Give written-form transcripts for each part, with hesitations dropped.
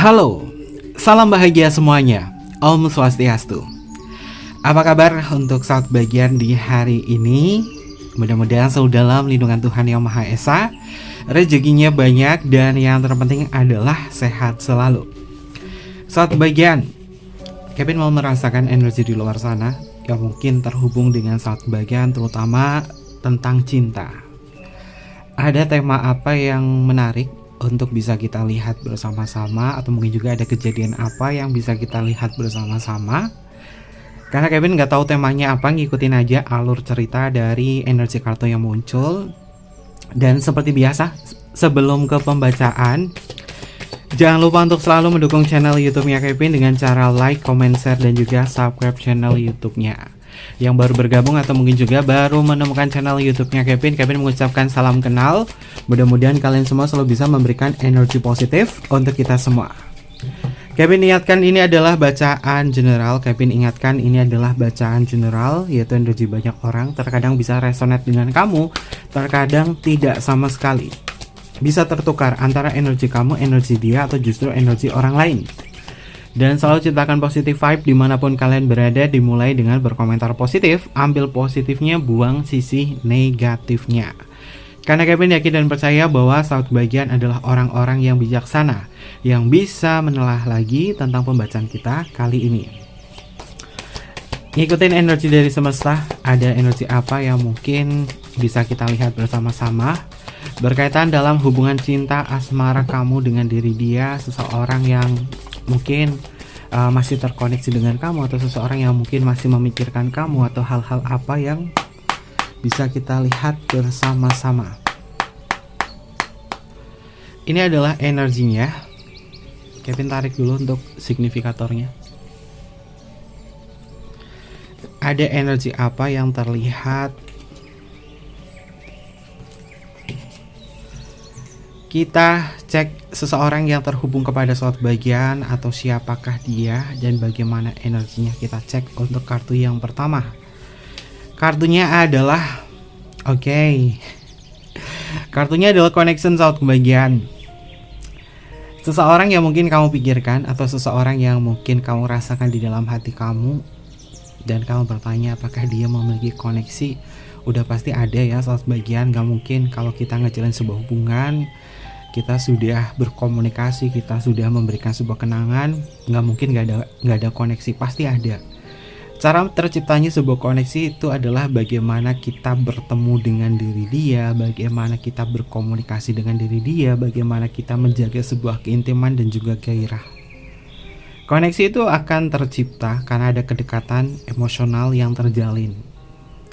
Halo, salam bahagia semuanya. Om Swastiastu. Apa kabar untuk saat bagian di hari ini? Mudah-mudahan selalu dalam lindungan Tuhan Yang Maha Esa, rezekinya banyak, dan yang terpenting adalah sehat selalu. Saat bagian, Kevin mau merasakan energi di luar sana yang mungkin terhubung dengan saat bagian, terutama tentang cinta. Ada tema apa yang menarik untuk bisa kita lihat bersama-sama, atau mungkin juga ada kejadian apa yang bisa kita lihat bersama-sama? Karena Kevin nggak tahu temanya apa, ngikutin aja alur cerita dari energi kartu yang muncul. Dan seperti biasa, sebelum ke pembacaan, jangan lupa untuk selalu mendukung channel YouTube-nya Kevin dengan cara like, comment, share, dan juga subscribe channel YouTube-nya. Yang baru bergabung atau mungkin juga baru menemukan channel YouTube-nya Kevin mengucapkan salam kenal. Mudah-mudahan kalian semua selalu bisa memberikan energi positif untuk kita semua. Kevin ingatkan ini adalah bacaan general. Kevin ingatkan ini adalah bacaan general, yaitu energi banyak orang. Terkadang bisa resonate dengan kamu, terkadang tidak sama sekali. Bisa tertukar antara energi kamu, energi dia, atau justru energi orang lain. Dan selalu ciptakan positif vibe dimanapun kalian berada. Dimulai dengan berkomentar positif, ambil positifnya, buang sisi negatifnya. Karena Kevin yakin dan percaya bahwa sahabat bagian adalah orang-orang yang bijaksana, yang bisa menelah lagi tentang pembacaan kita kali ini. Ngikutin energi dari semesta, ada energi apa yang mungkin bisa kita lihat bersama-sama berkaitan dalam hubungan cinta asmara kamu dengan diri dia, seseorang yang mungkin masih terkoneksi dengan kamu, atau seseorang yang mungkin masih memikirkan kamu, atau hal-hal apa yang bisa kita lihat bersama-sama. Ini adalah energinya. Kevin tarik dulu untuk signifikatornya. Ada energi apa yang terlihat? Kita cek seseorang yang terhubung kepada suatu bagian, atau siapakah dia dan bagaimana energinya. Kita cek untuk kartu yang pertama. Kartunya adalah kartunya adalah connection suatu bagian. Seseorang yang mungkin kamu pikirkan, atau seseorang yang mungkin kamu rasakan di dalam hati kamu, dan kamu bertanya apakah dia memiliki koneksi. Udah pasti ada ya suatu bagian. Gak mungkin kalau kita ngejalin sebuah hubungan, kita sudah berkomunikasi, kita sudah memberikan sebuah kenangan, nggak mungkin nggak ada koneksi, pasti ada. Cara terciptanya sebuah koneksi itu adalah bagaimana kita bertemu dengan diri dia, bagaimana kita berkomunikasi dengan diri dia, bagaimana kita menjaga sebuah keintiman dan juga gairah. Koneksi itu akan tercipta karena ada kedekatan emosional yang terjalin.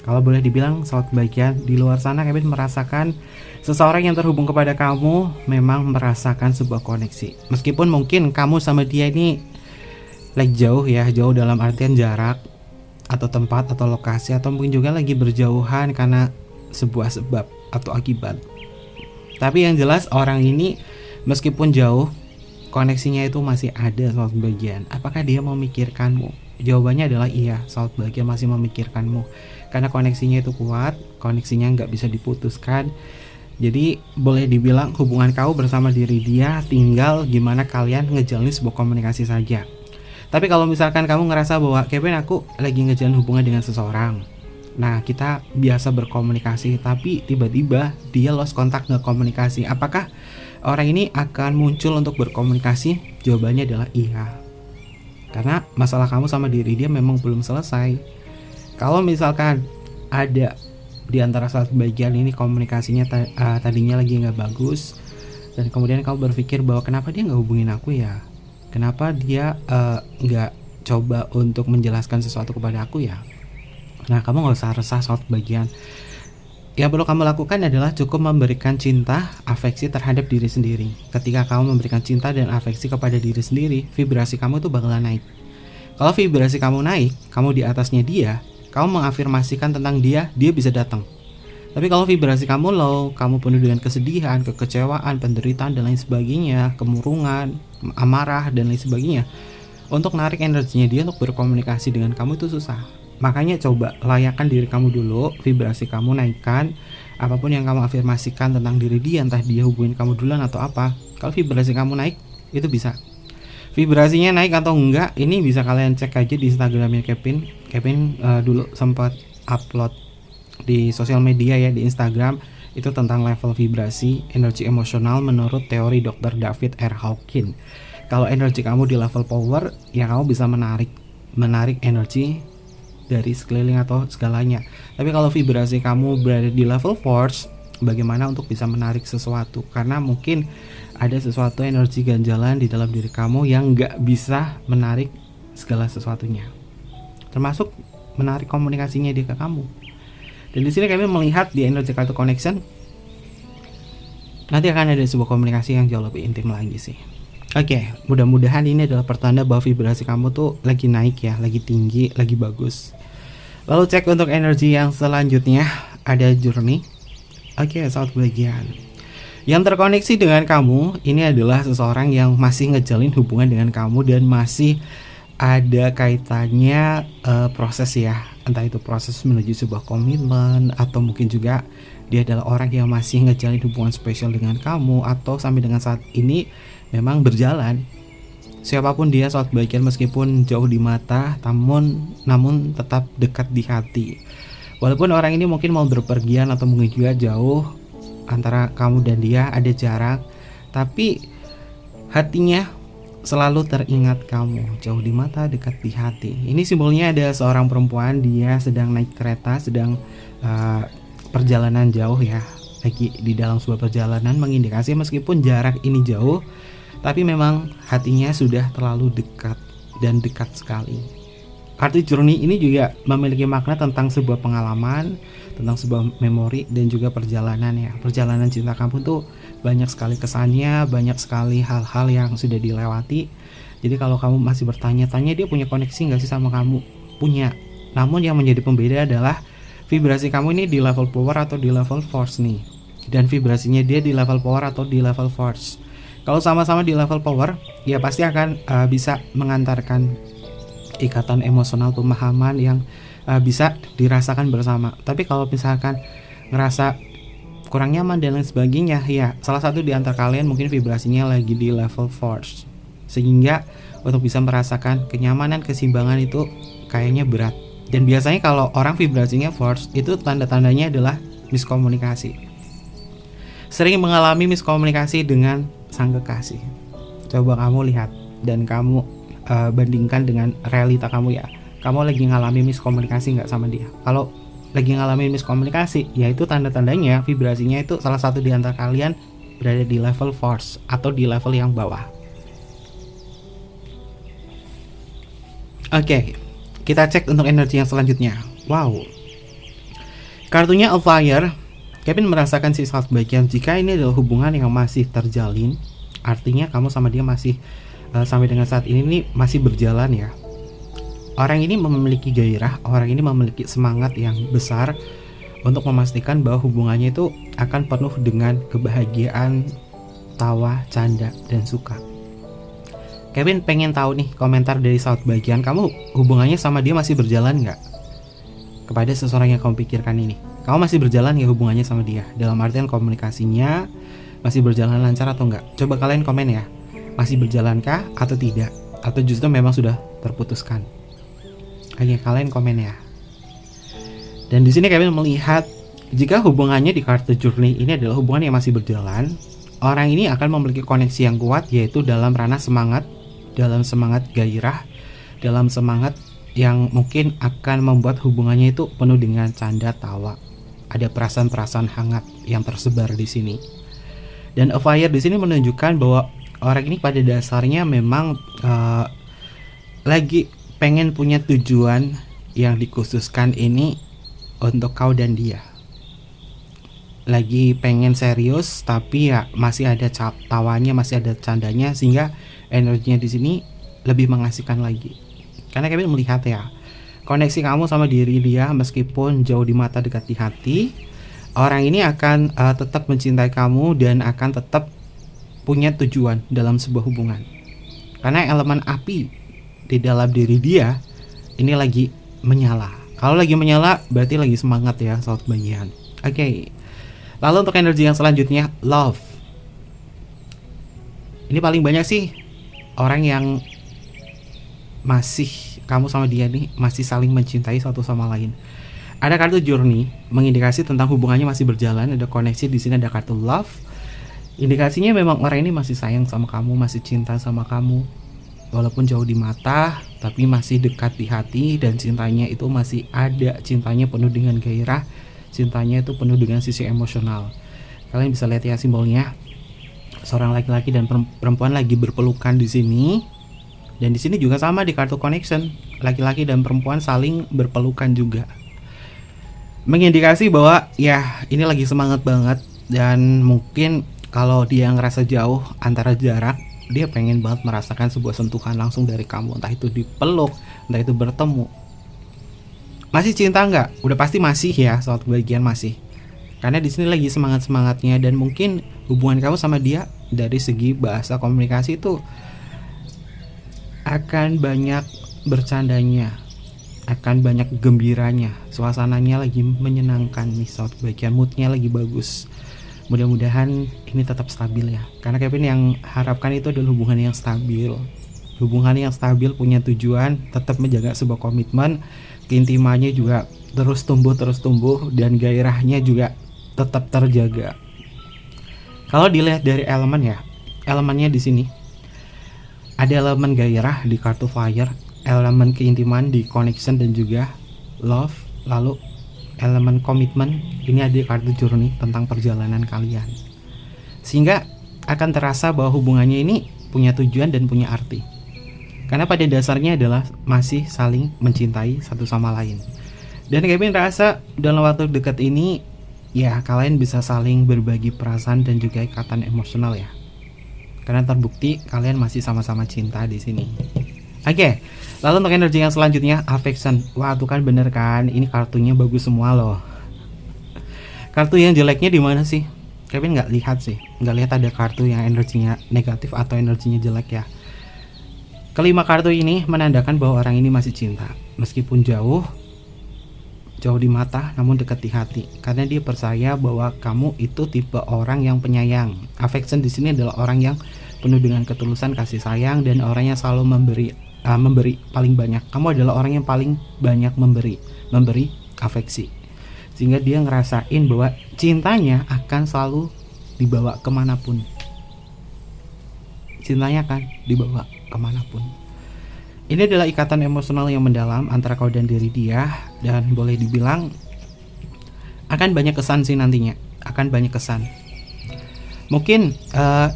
Kalau boleh dibilang sahabat bagian di luar sana, Kevin merasakan seseorang yang terhubung kepada kamu memang merasakan sebuah koneksi. Meskipun mungkin kamu sama dia ini lagi jauh ya, jauh dalam artian jarak, atau tempat, atau lokasi, atau mungkin juga lagi berjauhan karena sebuah sebab atau akibat. Tapi yang jelas orang ini meskipun jauh, koneksinya itu masih ada sahabat bagian. Apakah dia memikirkanmu? Jawabannya adalah iya, sahabat bagian masih memikirkanmu. Karena koneksinya itu kuat, koneksinya nggak bisa diputuskan. Jadi boleh dibilang hubungan kau bersama diri dia tinggal gimana kalian ngejalin sebuah komunikasi saja. Tapi kalau misalkan kamu ngerasa bahwa Kevin, aku lagi ngejalin hubungan dengan seseorang, nah kita biasa berkomunikasi, tapi tiba-tiba dia lost kontak, nggak komunikasi, apakah orang ini akan muncul untuk berkomunikasi? Jawabannya adalah iya. Karena masalah kamu sama diri dia memang belum selesai. Kalau misalkan ada di antara salah bagian ini komunikasinya tadinya lagi nggak bagus, dan kemudian kamu berpikir bahwa kenapa dia nggak hubungin aku ya, kenapa dia nggak coba untuk menjelaskan sesuatu kepada aku ya. Nah, kamu nggak usah resah salah bagian. Yang perlu kamu lakukan adalah cukup memberikan cinta, afeksi terhadap diri sendiri. Ketika kamu memberikan cinta dan afeksi kepada diri sendiri, vibrasi kamu itu bakalan naik. Kalau vibrasi kamu naik, kamu di atasnya dia, kamu mengafirmasikan tentang dia, dia bisa datang. Tapi kalau vibrasi kamu low, kamu penuh dengan kesedihan, kekecewaan, penderitaan, dan lain sebagainya, kemurungan, amarah, dan lain sebagainya, untuk narik energinya dia untuk berkomunikasi dengan kamu itu susah. Makanya coba layakkan diri kamu dulu, vibrasi kamu naikkan. Apapun yang kamu afirmasikan tentang diri dia, entah dia hubungin kamu duluan atau apa, kalau vibrasi kamu naik, itu bisa. Vibrasinya naik atau enggak, ini bisa kalian cek aja di Instagramnya Kevin. Kevin dulu sempat upload di sosial media ya, di Instagram itu tentang level vibrasi energi emosional menurut teori Dr. David R. Hawkins. Kalau energi kamu di level power, ya kamu bisa menarik energi dari sekeliling atau segalanya. Tapi kalau vibrasi kamu berada di level force, bagaimana untuk bisa menarik sesuatu? Karena mungkin ada sesuatu energi ganjalan di dalam diri kamu yang nggak bisa menarik segala sesuatunya, termasuk menarik komunikasinya dia ke kamu. Dan di sini kami melihat di energy kartu connection nanti akan ada sebuah komunikasi yang jauh lebih intim lagi sih. Oke, mudah-mudahan ini adalah pertanda bahwa vibrasi kamu tuh lagi naik ya, lagi tinggi, lagi bagus. Lalu cek untuk energi yang selanjutnya, ada journey. Oke, saat bagian yang terkoneksi dengan kamu ini adalah seseorang yang masih ngejalin hubungan dengan kamu dan masih ada kaitannya proses ya, entah itu proses menuju sebuah komitmen atau mungkin juga dia adalah orang yang masih ngejalin hubungan spesial dengan kamu, atau sampai dengan saat ini memang berjalan. Siapapun dia saat bagian, meskipun jauh di mata namun tetap dekat di hati. Walaupun orang ini mungkin mau berpergian atau mungkin juga jauh, antara kamu dan dia ada jarak, tapi hatinya selalu teringat kamu. Jauh di mata, dekat di hati. Ini simbolnya ada seorang perempuan, dia sedang naik kereta, sedang perjalanan jauh ya, lagi di dalam sebuah perjalanan, mengindikasi meskipun jarak ini jauh, tapi memang hatinya sudah terlalu dekat dan dekat sekali. Kartu journey ini juga memiliki makna tentang sebuah pengalaman, tentang sebuah memori dan juga perjalanan ya. Perjalanan cinta kamu tuh banyak sekali kesannya, banyak sekali hal-hal yang sudah dilewati. Jadi kalau kamu masih bertanya-tanya dia punya koneksi gak sih sama kamu? Punya. Namun yang menjadi pembeda adalah vibrasi kamu ini di level power atau di level force nih. Dan vibrasinya dia di level power atau di level force. Kalau sama-sama di level power, ya pasti akan bisa mengantarkan ikatan emosional, pemahaman yang bisa dirasakan bersama. Tapi kalau misalkan ngerasa kurang nyaman dan lain sebagainya, ya salah satu di antara kalian mungkin vibrasinya lagi di level force, sehingga untuk bisa merasakan kenyamanan, keseimbangan itu kayaknya berat. Dan biasanya kalau orang vibrasinya force, itu tanda-tandanya adalah miskomunikasi. Sering mengalami miskomunikasi dengan sang kekasih. Coba kamu lihat dan kamu bandingkan dengan realita kamu ya. Kamu lagi ngalami miskomunikasi nggak sama dia? Kalau lagi ngalamin miskomunikasi, ya itu tanda-tandanya vibrasinya itu salah satu di antara kalian berada di level force atau di level yang bawah. Oke, kita cek untuk energi yang selanjutnya. Wow, kartunya A Fire. Kevin merasakan sifat bagian jika ini adalah hubungan yang masih terjalin, artinya kamu sama dia masih sampai dengan saat ini nih masih berjalan ya. Orang ini memiliki gairah, orang ini memiliki semangat yang besar untuk memastikan bahwa hubungannya itu akan penuh dengan kebahagiaan, tawa, canda, dan suka. Kevin pengen tahu nih komentar dari sahabat bagian, kamu hubungannya sama dia masih berjalan nggak? Kepada seseorang yang kamu pikirkan ini, kamu masih berjalan ya hubungannya sama dia? Dalam artian komunikasinya masih berjalan lancar atau enggak? Coba kalian komen ya. Masih berjalankah atau tidak? Atau justru memang sudah terputuskan? Oke, kalian komen ya. Dan di sini Kevin melihat jika hubungannya di kartu journey ini adalah hubungan yang masih berjalan, orang ini akan memiliki koneksi yang kuat, yaitu dalam ranah semangat, dalam semangat gairah, dalam semangat yang mungkin akan membuat hubungannya itu penuh dengan canda tawa. Ada perasaan-perasaan hangat yang tersebar di sini. Dan A Fire di sini menunjukkan bahwa orang ini pada dasarnya memang lagi pengen punya tujuan yang dikhususkan ini untuk kau dan dia. Lagi pengen serius tapi ya masih ada tawanya, masih ada candanya, sehingga energinya di sini lebih mengasihkan lagi. Karena Kevin melihat ya, koneksi kamu sama diri dia meskipun jauh di mata dekat di hati, orang ini akan tetap mencintai kamu dan akan tetap punya tujuan dalam sebuah hubungan. Karena elemen api di dalam diri dia ini lagi menyala. Kalau lagi menyala berarti lagi semangat ya sahabat bagian. Oke. Lalu untuk energi yang selanjutnya, love. Ini paling banyak sih orang yang masih kamu sama dia nih masih saling mencintai satu sama lain. Ada kartu journey mengindikasi tentang hubungannya masih berjalan, ada koneksi di sini, ada kartu love. Indikasinya memang orang ini masih sayang sama kamu, masih cinta sama kamu. Walaupun jauh di mata, tapi masih dekat di hati, dan cintanya itu masih ada. Cintanya penuh dengan gairah, cintanya itu penuh dengan sisi emosional. Kalian bisa lihat ya simbolnya. Seorang laki-laki dan perempuan lagi berpelukan di sini. Dan di sini juga sama di kartu connection, laki-laki dan perempuan saling berpelukan juga. Mengindikasi bahwa ya ini lagi semangat banget, dan mungkin kalau dia ngerasa jauh antara jarak, dia pengen banget merasakan sebuah sentuhan langsung dari kamu, entah itu dipeluk, entah itu bertemu. Masih cinta nggak? Udah pasti masih ya, suatu bagian masih. Karena di sini lagi semangat-semangatnya, dan mungkin hubungan kamu sama dia dari segi bahasa komunikasi itu akan banyak bercandanya, akan banyak gembiranya, suasananya lagi menyenangkan nih, suatu bagian moodnya lagi bagus. Mudah-mudahan ini tetap stabil ya, karena Kevin yang harapkan itu adalah hubungan yang stabil. Hubungan yang stabil punya tujuan, tetap menjaga sebuah komitmen, keintimannya juga terus tumbuh, dan gairahnya juga tetap terjaga. Kalau dilihat dari elemen ya, elemennya di sini ada elemen gairah di kartu fire, elemen keintiman di connection dan juga love, lalu elemen komitmen ini ada di kartu journey tentang perjalanan kalian. Sehingga akan terasa bahwa hubungannya ini punya tujuan dan punya arti. Karena pada dasarnya adalah masih saling mencintai satu sama lain. Dan Kevin rasa dalam waktu dekat ini ya kalian bisa saling berbagi perasaan dan juga ikatan emosional ya. Karena terbukti kalian masih sama-sama cinta di sini. Oke, lalu untuk energi yang selanjutnya, affection. Wah, tuh kan bener kan, ini kartunya bagus semua loh. Kartu yang jeleknya di mana sih? Kevin nggak lihat sih, nggak lihat ada kartu yang energinya negatif atau energinya jelek ya. Kelima kartu ini menandakan bahwa orang ini masih cinta, meskipun jauh di mata, namun dekat di hati. Karena dia percaya bahwa kamu itu tipe orang yang penyayang. Affection di sini adalah orang yang penuh dengan ketulusan, kasih sayang, dan orang yang selalu memberi paling banyak. Kamu adalah orang yang paling banyak memberi afeksi. Sehingga dia ngerasain bahwa cintanya akan selalu dibawa kemanapun. Cintanya akan dibawa kemanapun. Ini adalah ikatan emosional yang mendalam antara kau dan diri dia, dan boleh dibilang akan banyak kesan sih nantinya, akan banyak kesan. Mungkin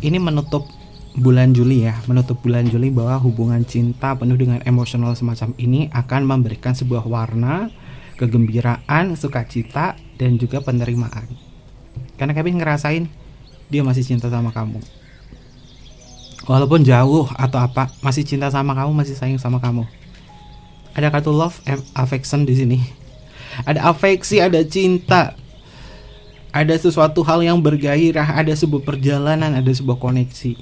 ini menutup bulan Juli ya, bahwa hubungan cinta penuh dengan emosional semacam ini akan memberikan sebuah warna, kegembiraan, sukacita, dan juga penerimaan. Karena Kevin ngerasain dia masih cinta sama kamu. Walaupun jauh atau apa, masih cinta sama kamu, masih sayang sama kamu. Ada kartu love, affection di sini. Ada afeksi, ada cinta. Ada sesuatu hal yang bergairah, ada sebuah perjalanan, ada sebuah koneksi.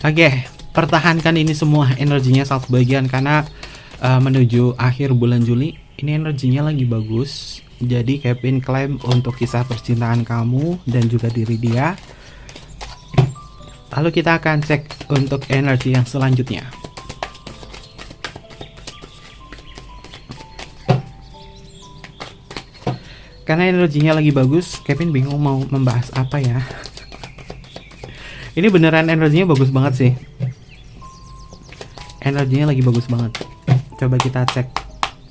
Oke, pertahankan ini semua energinya satu bagian, karena menuju akhir bulan Juli ini energinya lagi bagus. Jadi Kevin klaim untuk kisah percintaan kamu dan juga diri dia. Lalu kita akan cek untuk energi yang selanjutnya. Karena energinya lagi bagus, Kevin bingung mau membahas apa ya. Ini beneran energinya bagus banget sih. Energinya lagi bagus banget. Coba kita cek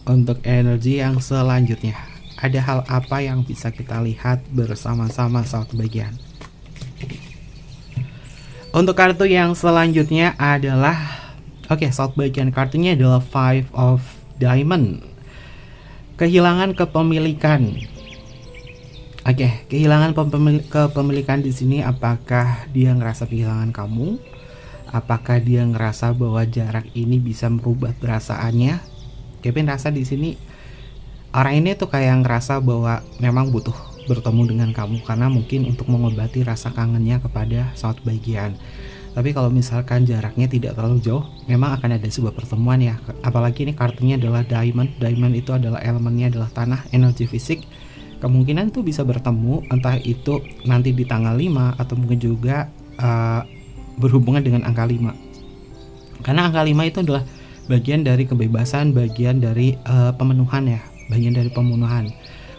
untuk energi yang selanjutnya. Ada hal apa yang bisa kita lihat bersama-sama saat bagian. Untuk kartu yang selanjutnya adalah saat bagian kartunya adalah Five of Diamond. Kehilangan kepemilikan. Kehilangan kepemilikan di sini, apakah dia ngerasa kehilangan kamu? Apakah dia ngerasa bahwa jarak ini bisa merubah perasaannya? Kevin rasa di sini orang ini tuh kayak ngerasa bahwa memang butuh bertemu dengan kamu, karena mungkin untuk mengobati rasa kangennya kepada saat bagian. Tapi kalau misalkan jaraknya tidak terlalu jauh, memang akan ada sebuah pertemuan ya. Apalagi ini kartunya adalah Diamond. Diamond itu adalah elemennya adalah tanah, energi fisik. Kemungkinan tuh bisa bertemu, entah itu nanti di tanggal 5 atau mungkin juga berhubungan dengan angka 5. Karena angka 5 itu adalah bagian dari kebebasan, bagian dari pemenuhan ya, bagian dari pemenuhan.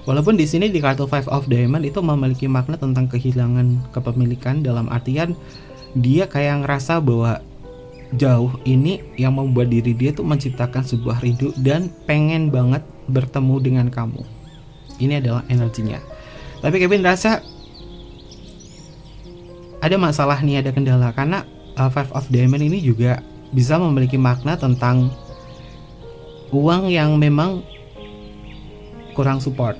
Walaupun di sini di kartu Five of Diamond itu memiliki makna tentang kehilangan kepemilikan, dalam artian dia kayak ngerasa bahwa jauh ini yang membuat diri dia tuh menciptakan sebuah rindu dan pengen banget bertemu dengan kamu. Ini adalah energinya. Tapi Kevin rasa ada masalah nih, ada kendala, karena Five of Diamond ini juga bisa memiliki makna tentang uang yang memang kurang support.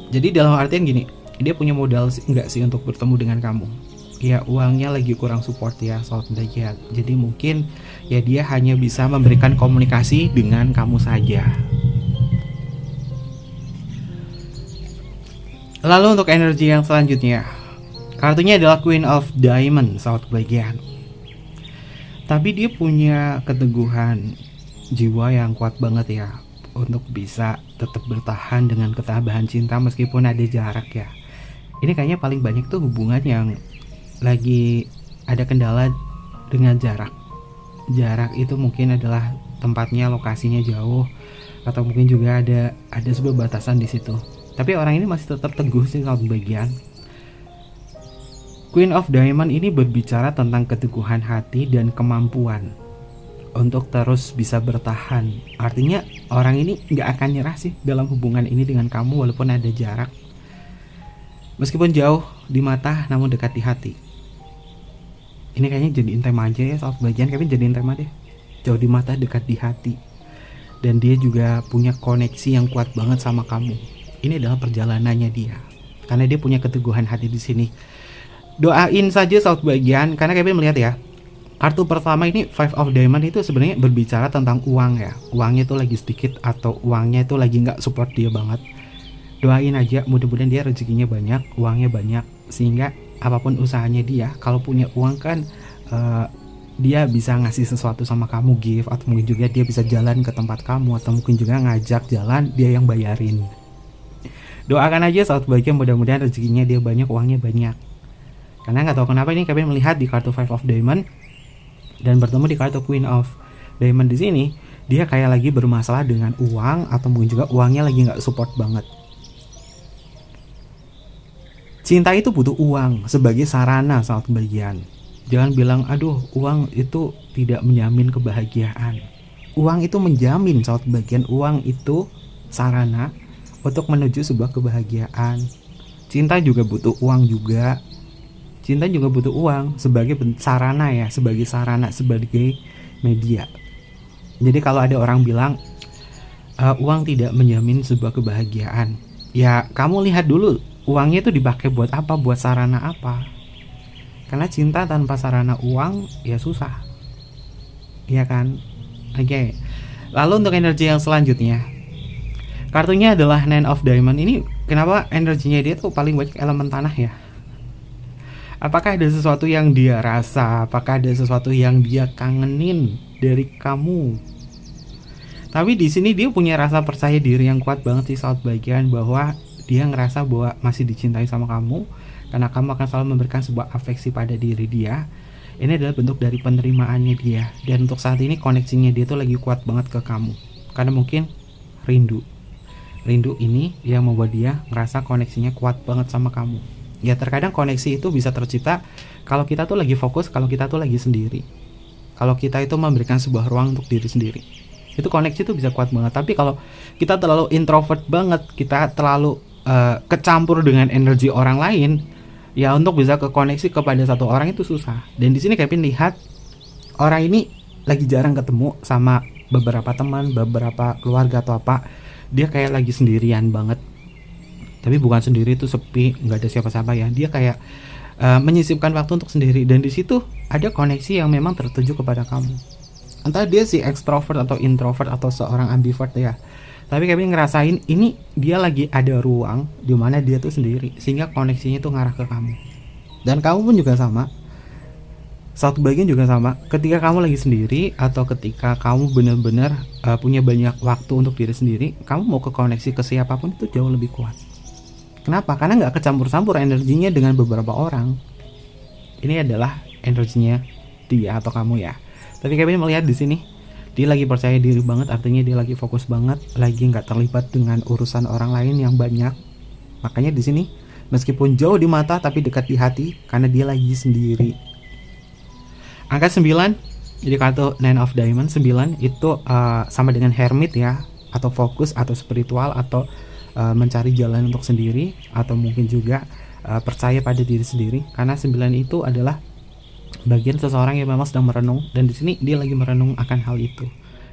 Jadi dalam artian gini, dia punya modal enggak sih untuk bertemu dengan kamu? Ya uangnya lagi kurang support ya soal pendakian. Jadi mungkin ya dia hanya bisa memberikan komunikasi dengan kamu saja. Lalu untuk energi yang selanjutnya, kartunya adalah Queen of Diamond, sahabat kebahagiaan. Tapi dia punya keteguhan jiwa yang kuat banget ya, untuk bisa tetap bertahan dengan ketabahan cinta meskipun ada jarak ya. Ini kayaknya paling banyak tuh hubungan yang lagi ada kendala dengan jarak. Jarak itu mungkin adalah tempatnya, lokasinya jauh, atau mungkin juga ada sebuah batasan di situ. Tapi orang ini masih tetap teguh sih kalau bagian. Queen of Diamond ini berbicara tentang keteguhan hati dan kemampuan untuk terus bisa bertahan. Artinya orang ini nggak akan nyerah sih dalam hubungan ini dengan kamu walaupun ada jarak. Meskipun jauh di mata namun dekat di hati. Ini kayaknya jadiin tema aja ya soal bagian, Kevin jadiin tema deh. Jauh di mata dekat di hati. Dan dia juga punya koneksi yang kuat banget sama kamu. Ini adalah perjalanannya dia. Karena dia punya keteguhan hati di sini. Doain saja saat bagian, karena Kevin melihat ya, kartu pertama ini Five of Diamond itu sebenarnya berbicara tentang uang ya. Uangnya itu lagi sedikit atau uangnya itu lagi nggak support dia banget. Doain aja mudah-mudahan dia rezekinya banyak, uangnya banyak, sehingga apapun usahanya dia, kalau punya uang kan dia bisa ngasih sesuatu sama kamu, gift, atau mungkin juga dia bisa jalan ke tempat kamu, atau mungkin juga ngajak jalan dia yang bayarin. Doakan aja saat bagian, mudah-mudahan rezekinya dia banyak, uangnya banyak. Karena nggak tahu kenapa ini kalian melihat di kartu Five of Diamond dan bertemu di kartu Queen of Diamond di sini, dia kayak lagi bermasalah dengan uang, atau mungkin juga uangnya lagi nggak support banget. Cinta itu butuh uang sebagai sarana saat kebahagiaan. Jangan bilang, aduh uang itu tidak menjamin kebahagiaan. Uang itu menjamin saat kebahagiaan. Uang itu sarana untuk menuju sebuah kebahagiaan. Cinta juga butuh uang juga. Cinta juga butuh uang sebagai sarana ya, sebagai sarana, sebagai media. Jadi kalau ada orang bilang uang tidak menjamin sebuah kebahagiaan, ya kamu lihat dulu uangnya itu dipakai buat apa, buat sarana apa. Karena cinta tanpa sarana uang ya susah, ya kan? Oke. Lalu untuk energi yang selanjutnya, kartunya adalah Nine of Diamond. Ini kenapa energinya dia tuh paling banyak elemen tanah ya? Apakah ada sesuatu yang dia rasa? Apakah ada sesuatu yang dia kangenin dari kamu? Tapi di sini dia punya rasa percaya diri yang kuat banget sih saat bagian, bahwa dia ngerasa bahwa masih dicintai sama kamu, karena kamu akan selalu memberikan sebuah afeksi pada diri dia. Ini adalah bentuk dari penerimaannya dia. Dan untuk saat ini koneksinya dia tuh lagi kuat banget ke kamu, karena mungkin rindu ini yang membuat dia ngerasa koneksinya kuat banget sama kamu. Ya terkadang koneksi itu bisa tercipta kalau kita tuh lagi fokus, kalau kita tuh lagi sendiri, kalau kita itu memberikan sebuah ruang untuk diri sendiri, itu koneksi itu bisa kuat banget. Tapi kalau kita terlalu introvert banget, kita terlalu kecampur dengan energi orang lain, ya untuk bisa kekoneksi kepada satu orang itu susah. Dan di sini Kevin lihat orang ini lagi jarang ketemu sama beberapa teman, beberapa keluarga atau apa. Dia kayak lagi sendirian banget. Tapi bukan sendiri itu sepi, nggak ada siapa-siapa ya. Dia kayak menyisipkan waktu untuk sendiri, dan di situ ada koneksi yang memang tertuju kepada kamu. Entah dia si extrovert atau introvert atau seorang ambivert ya. Tapi kami ngerasain ini dia lagi ada ruang di mana dia tuh sendiri, sehingga koneksinya tuh ngarah ke kamu. Dan kamu pun juga sama. Satu bagian juga sama. Ketika kamu lagi sendiri atau ketika kamu benar-benar punya banyak waktu untuk diri sendiri, kamu mau ke koneksi ke siapapun itu jauh lebih kuat. Kenapa? Karena nggak kecampur-campur energinya dengan beberapa orang. Ini adalah energinya dia atau kamu ya. Tapi Kevin melihat di sini dia lagi percaya diri banget, artinya dia lagi fokus banget, lagi nggak terlibat dengan urusan orang lain yang banyak. Makanya di sini meskipun jauh di mata tapi dekat di hati karena dia lagi sendiri. Angka 9, jadi kartu Nine of Diamonds 9 itu sama dengan hermit ya, atau fokus atau spiritual atau mencari jalan untuk sendiri, atau mungkin juga percaya pada diri sendiri, karena 9 itu adalah bagian seseorang yang memang sedang merenung, dan di sini dia lagi merenung akan hal itu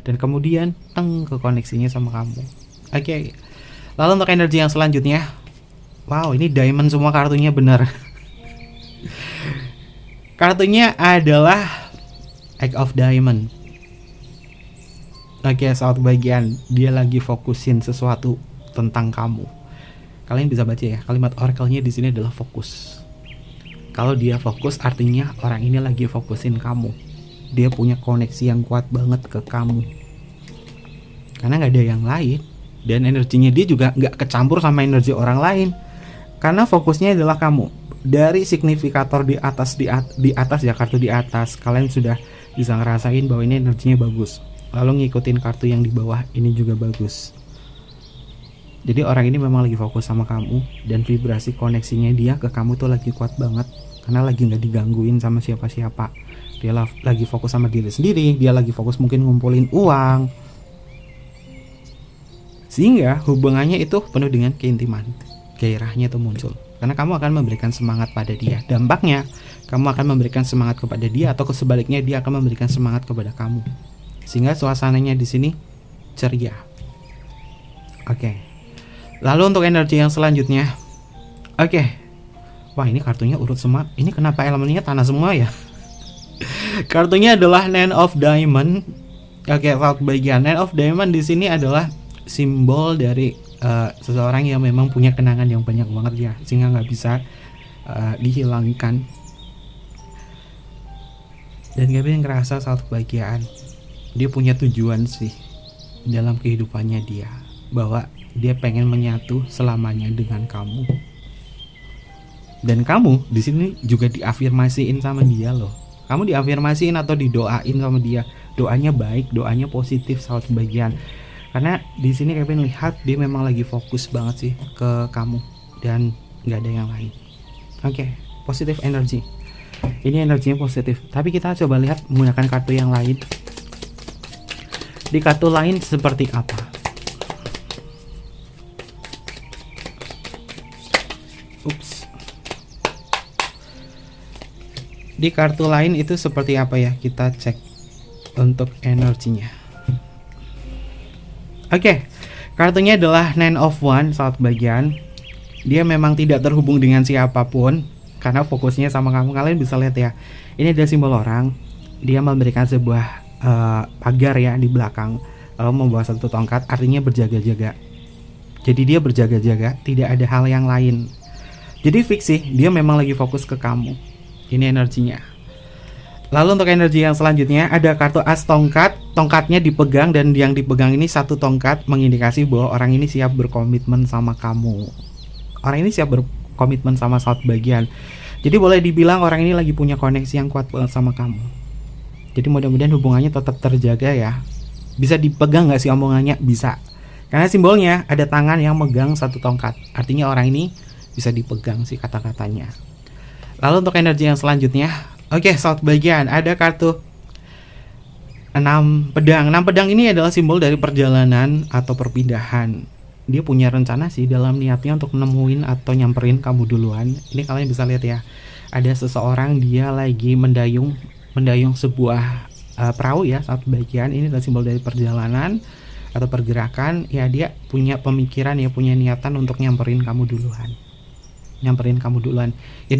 dan kemudian ke koneksinya sama kamu. Oke. Lalu untuk energi yang selanjutnya, wow, ini diamond semua kartunya benar. Kartunya adalah Eight of Diamond. Oke, saat bagian dia lagi fokusin sesuatu tentang kamu. Kalian bisa baca ya, kalimat oracle-nya di sini adalah fokus. Kalau dia fokus artinya orang ini lagi fokusin kamu. Dia punya koneksi yang kuat banget ke kamu. Karena nggak ada yang lain. Dan energinya dia juga nggak kecampur sama energi orang lain. Karena fokusnya adalah kamu. Dari signifikator di atas ya, kartu di atas, kalian sudah bisa ngerasain bahwa ini energinya bagus. Lalu ngikutin kartu yang di bawah ini juga bagus. Jadi orang ini memang lagi fokus sama kamu, dan vibrasi koneksinya dia ke kamu tuh lagi kuat banget, karena lagi nggak digangguin sama siapa-siapa. Dia lagi fokus sama diri sendiri, dia lagi fokus mungkin ngumpulin uang, sehingga hubungannya itu penuh dengan keintiman, gairahnya itu muncul. Karena kamu akan memberikan semangat pada dia. Dampaknya, kamu akan memberikan semangat kepada dia, atau sebaliknya dia akan memberikan semangat kepada kamu. Sehingga suasananya di sini ceria. Oke. Lalu untuk energi yang selanjutnya, oke. Wah, ini kartunya urut semua. Ini kenapa elemennya tanah semua ya? Kartunya adalah Nine of Diamond. Oke, laut bagian Nine of Diamond di sini adalah simbol dari seseorang yang memang punya kenangan yang banyak banget ya, sehingga nggak bisa dihilangkan. Dan gak bisa ngerasa satu kebahagiaan. Dia punya tujuan sih dalam kehidupannya dia, bahwa dia pengen menyatu selamanya dengan kamu. Dan kamu di sini juga diafirmasiin sama dia loh. Kamu diafirmasiin atau didoain sama dia. Doanya baik, doanya positif, sahabat bagian. Karena di sini Kevin lihat dia memang lagi fokus banget sih ke kamu, dan nggak ada yang lain. Oke, positif energi. Ini energinya positif. Tapi kita coba lihat menggunakan kartu yang lain. Di kartu lain seperti apa? Di kartu lain itu seperti apa ya? Kita cek untuk energinya. Oke, kartunya adalah Nine of Wands, saat bagian. Dia memang tidak terhubung dengan siapapun karena fokusnya sama kamu. Kalian bisa lihat ya, ini ada simbol orang. Dia memberikan sebuah pagar ya di belakang, lalu membawa satu tongkat, artinya berjaga-jaga. Jadi dia berjaga-jaga, tidak ada hal yang lain. Jadi fix sih, dia memang lagi fokus ke kamu. Ini energinya. Lalu untuk energi yang selanjutnya ada kartu as tongkat. Tongkatnya dipegang, dan yang dipegang ini satu tongkat, mengindikasi bahwa orang ini siap berkomitmen sama kamu. Orang ini siap berkomitmen sama saat bagian. Jadi boleh dibilang orang ini lagi punya koneksi yang kuat banget sama kamu. Jadi mudah-mudahan hubungannya tetap terjaga ya. Bisa dipegang gak sih omongannya? Bisa. Karena simbolnya ada tangan yang megang satu tongkat, artinya orang ini bisa dipegang sih kata-katanya. Lalu untuk energi yang selanjutnya, oke, saat bagian ada kartu 6 pedang. 6 pedang ini adalah simbol dari perjalanan atau perpindahan. Dia punya rencana sih dalam niatnya untuk nemuin atau nyamperin kamu duluan. Ini kalian bisa lihat ya, ada seseorang dia lagi mendayung sebuah perahu ya, saat bagian. Ini adalah simbol dari perjalanan atau pergerakan. Ya, dia punya pemikiran ya, punya niatan untuk nyamperin kamu duluan. Ya,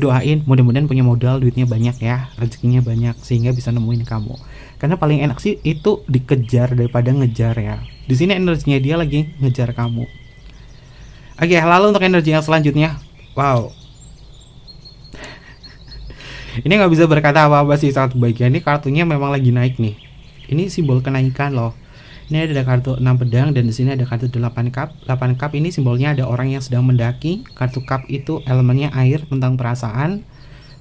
doain mudah-mudahan punya modal, duitnya banyak ya, rezekinya banyak, sehingga bisa nemuin kamu. Karena paling enak sih itu dikejar daripada ngejar ya. Di sini energinya dia lagi ngejar kamu. Oke, lalu untuk energi yang selanjutnya, wow. Ini nggak bisa berkata apa-apa sih saat bagian ini, kartunya memang lagi naik nih. Ini simbol kenaikan loh. Ini ada kartu 6 pedang, dan di sini ada kartu 8 cup. 8 cup ini simbolnya ada orang yang sedang mendaki. Kartu cup itu elemennya air, tentang perasaan.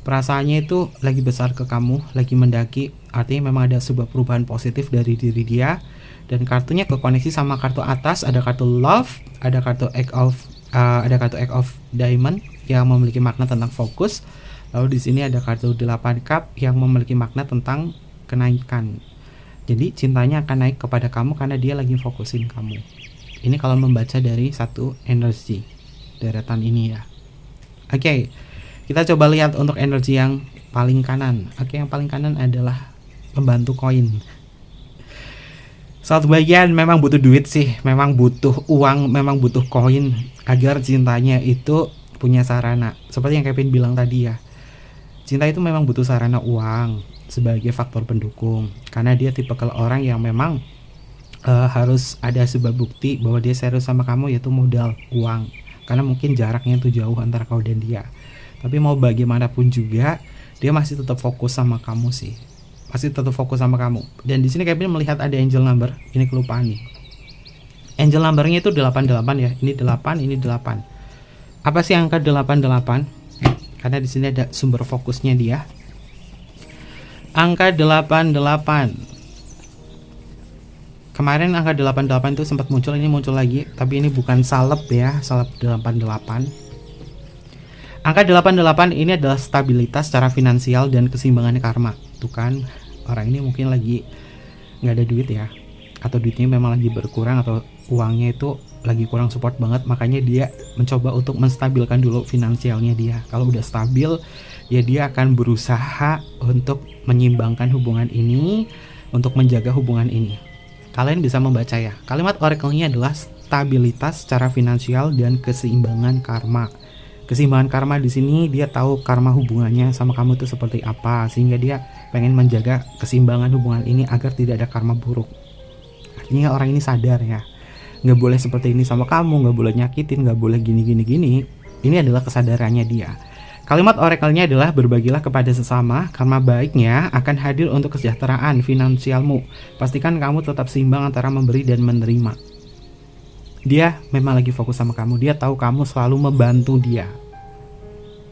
Perasaannya itu lagi besar ke kamu, lagi mendaki. Artinya memang ada sebuah perubahan positif dari diri dia. Dan kartunya kekoneksi sama kartu atas, ada kartu love, ada kartu egg of diamond yang memiliki makna tentang fokus. Lalu di sini ada kartu 8 cup yang memiliki makna tentang kenaikan. Jadi cintanya akan naik kepada kamu karena dia lagi fokusin kamu. Ini kalau membaca dari satu energi deretan ini ya. Oke, kita coba lihat untuk energi yang paling kanan. Oke, yang paling kanan adalah pembantu koin. Satu bagian memang butuh duit sih, memang butuh uang, memang butuh koin agar cintanya itu punya sarana. Seperti yang Kevin bilang tadi ya, cinta itu memang butuh sarana uang sebagai faktor pendukung. Karena dia tipe orang yang memang harus ada sebuah bukti bahwa dia serius sama kamu, yaitu modal uang. Karena mungkin jaraknya itu jauh antara kau dan dia. Tapi mau bagaimanapun juga dia masih tetap fokus sama kamu sih. Masih tetap fokus sama kamu. Dan di sini Kevin melihat ada angel number. Ini kelupaan nih. Angel numbernya itu 88 ya. Ini 8, ini 8. Apa sih angka 88? Karena di sini ada sumber fokusnya dia. Angka 88. Kemarin angka 88 itu sempat muncul, ini muncul lagi, tapi ini bukan salep ya, salep 88. Angka 88 ini adalah stabilitas secara finansial dan keseimbangan karma. Tuh kan, orang ini mungkin lagi nggak ada duit ya, atau duitnya memang lagi berkurang, atau uangnya itu lagi kurang support banget, makanya dia mencoba untuk menstabilkan dulu finansialnya dia. Kalau udah stabil, ya dia akan berusaha untuk menyimbangkan hubungan ini, untuk menjaga hubungan ini. Kalian bisa membaca ya. Kalimat oracle-nya adalah stabilitas secara finansial dan keseimbangan karma. Keseimbangan karma di sini dia tahu karma hubungannya sama kamu itu seperti apa, sehingga dia pengen menjaga keseimbangan hubungan ini agar tidak ada karma buruk. Artinya orang ini sadar ya, nggak boleh seperti ini sama kamu, nggak boleh nyakitin, nggak boleh gini. Ini adalah kesadarannya dia. Kalimat oracle-nya adalah berbagilah kepada sesama, karma baiknya akan hadir untuk kesejahteraan finansialmu. Pastikan kamu tetap seimbang antara memberi dan menerima. Dia memang lagi fokus sama kamu, dia tahu kamu selalu membantu dia.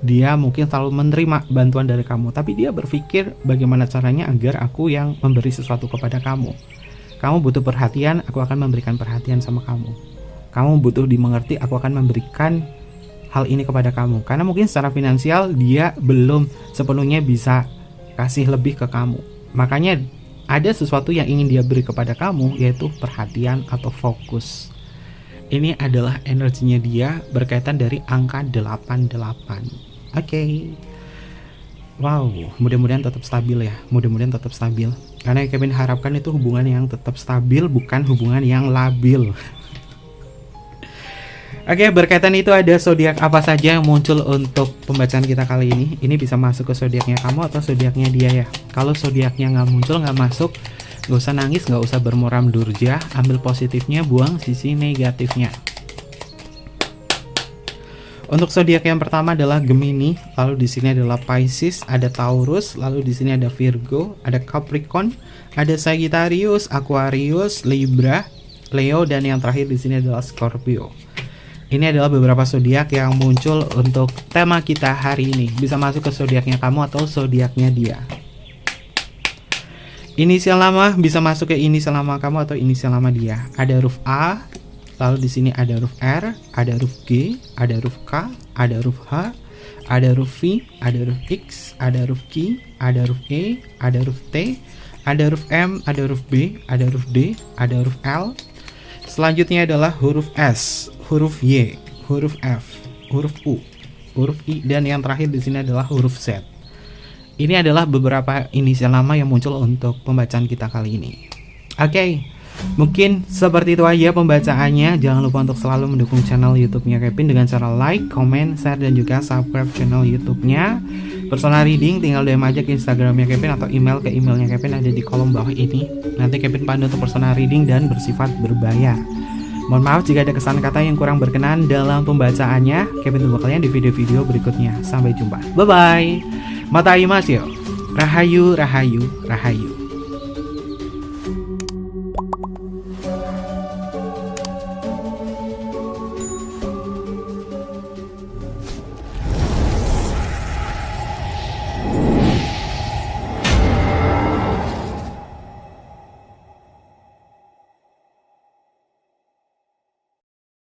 Dia mungkin selalu menerima bantuan dari kamu, tapi dia berpikir bagaimana caranya agar aku yang memberi sesuatu kepada kamu. Kamu butuh perhatian, aku akan memberikan perhatian sama kamu. Kamu butuh dimengerti, aku akan memberikan hal ini kepada kamu. Karena mungkin secara finansial dia belum sepenuhnya bisa kasih lebih ke kamu. Makanya ada sesuatu yang ingin dia beri kepada kamu, yaitu perhatian atau fokus. Ini adalah energinya dia berkaitan dari angka 88. Oke. Wow, mudah-mudahan tetap stabil ya. Mudah-mudahan tetap stabil. Karena yang Kevin harapkan itu hubungan yang tetap stabil, bukan hubungan yang labil. Oke, berkaitan itu ada zodiak apa saja yang muncul untuk pembacaan kita kali ini. Ini bisa masuk ke zodiaknya kamu atau zodiaknya dia ya. Kalau zodiaknya nggak muncul, nggak masuk, nggak usah nangis, nggak usah bermuram durja. Ambil positifnya, buang sisi negatifnya. Untuk zodiak yang pertama adalah Gemini, lalu di sini adalah Pisces, ada Taurus, lalu di sini ada Virgo, ada Capricorn, ada Sagittarius, Aquarius, Libra, Leo, dan yang terakhir di sini adalah Scorpio. Ini adalah beberapa zodiak yang muncul untuk tema kita hari ini. Bisa masuk ke zodiaknya kamu atau zodiaknya dia. Inisial nama bisa masuk ke inisial nama kamu atau inisial nama dia. Ada huruf A, lalu di sini ada huruf R, ada huruf G, ada huruf K, ada huruf H, ada huruf V, ada huruf X, ada huruf Q, ada huruf E, ada huruf T, ada huruf M, ada huruf B, ada huruf D, ada huruf L. Selanjutnya adalah huruf S, huruf Y, huruf F, huruf U, huruf I, dan yang terakhir di sini adalah huruf Z. Ini adalah beberapa inisial nama yang muncul untuk pembacaan kita kali ini. Oke, mungkin seperti itu aja pembacaannya. Jangan lupa untuk selalu mendukung channel YouTube-nya Kevin dengan cara like, comment, share, dan juga subscribe channel YouTube-nya. Personal reading tinggal DM aja ke Instagramnya Kevin atau email ke emailnya Kevin ada di kolom bawah ini. Nanti Kevin pandu untuk personal reading dan bersifat berbayar. Mohon maaf jika ada kesan kata yang kurang berkenan dalam pembacaannya. Kevin tunggu kalian di video-video berikutnya. Sampai jumpa. Bye-bye. Mata Imasyo. Rahayu, rahayu, rahayu.